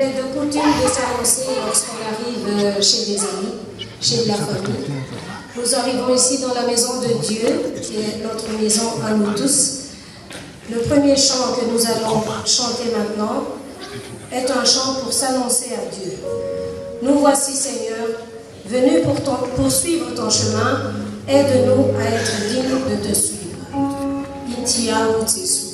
C'est de coutume de s'annoncer lorsqu'on arrive chez des amis, chez la famille. Nous arrivons ici dans la maison de Dieu, qui est notre maison à nous tous. Le premier chant que nous allons chanter maintenant est un chant pour s'annoncer à Dieu. Nous voici, Seigneur, venus pour poursuivre ton chemin. Aide-nous à être dignes de te suivre. Itia Utisu.